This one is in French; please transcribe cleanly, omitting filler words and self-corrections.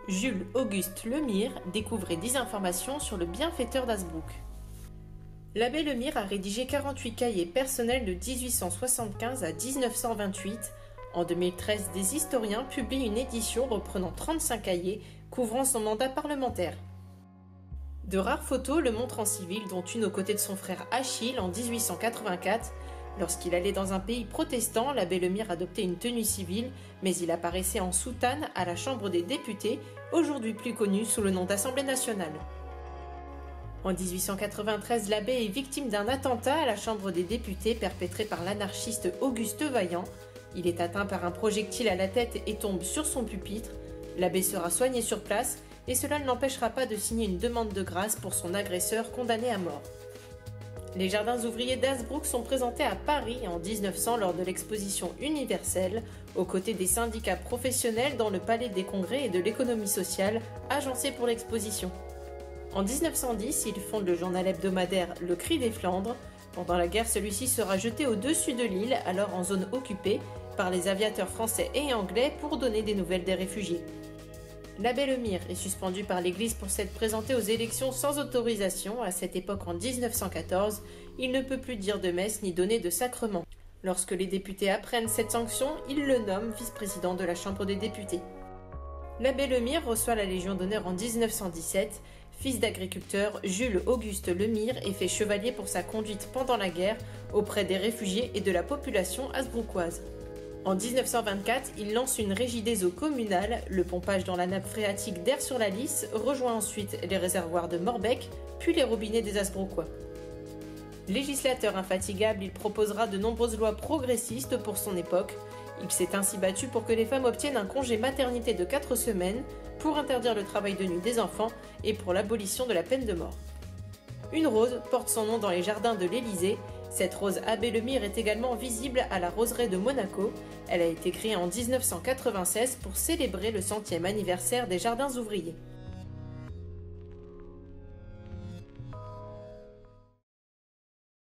Jules Auguste Lemire découvrait 10 informations sur le bienfaiteur d'Hasbrook. L'abbé Lemire a rédigé 48 cahiers personnels de 1875 à 1928. En 2013, des historiens publient une édition reprenant 35 cahiers couvrant son mandat parlementaire. De rares photos le montrent en civil, dont une aux côtés de son frère Achille en 1884. Lorsqu'il allait dans un pays protestant, l'abbé Lemire adoptait une tenue civile, mais il apparaissait en soutane à la Chambre des députés, aujourd'hui plus connue sous le nom d'Assemblée nationale. En 1893, l'abbé est victime d'un attentat à la Chambre des députés perpétré par l'anarchiste Auguste Vaillant. Il est atteint par un projectile à la tête et tombe sur son pupitre. L'abbé sera soigné sur place et cela ne l'empêchera pas de signer une demande de grâce pour son agresseur condamné à mort. Les jardins ouvriers d'Hasbrook sont présentés à Paris en 1900 lors de l'exposition universelle, aux côtés des syndicats professionnels dans le Palais des Congrès et de l'économie sociale, agencés pour l'exposition. En 1910, ils fondent le journal hebdomadaire Le Cri des Flandres. Pendant la guerre, celui-ci sera jeté au-dessus de l'île, alors en zone occupée, par les aviateurs français et anglais pour donner des nouvelles des réfugiés. L'abbé Lemire est suspendu par l'Église pour s'être présenté aux élections sans autorisation. À cette époque, en 1914, il ne peut plus dire de messe ni donner de sacrement. Lorsque les députés apprennent cette sanction, ils le nomment vice-président de la Chambre des députés. L'abbé Lemire reçoit la Légion d'honneur en 1917. Fils d'agriculteur, Jules Auguste Lemire est fait chevalier pour sa conduite pendant la guerre auprès des réfugiés et de la population hasbrouckoise. En 1924, il lance une régie des eaux communale. Le pompage dans la nappe phréatique d'Aire-sur-la-Lys rejoint ensuite les réservoirs de Morbec, puis les robinets des Hasbrouckois. Législateur infatigable, il proposera de nombreuses lois progressistes pour son époque. Il s'est ainsi battu pour que les femmes obtiennent un congé maternité de 4 semaines, pour interdire le travail de nuit des enfants et pour l'abolition de la peine de mort. Une rose porte son nom dans les jardins de l'Élysée. Cette rose abbé Lemire est également visible à la roseraie de Monaco. Elle a été créée en 1996 pour célébrer le 100e anniversaire des jardins ouvriers.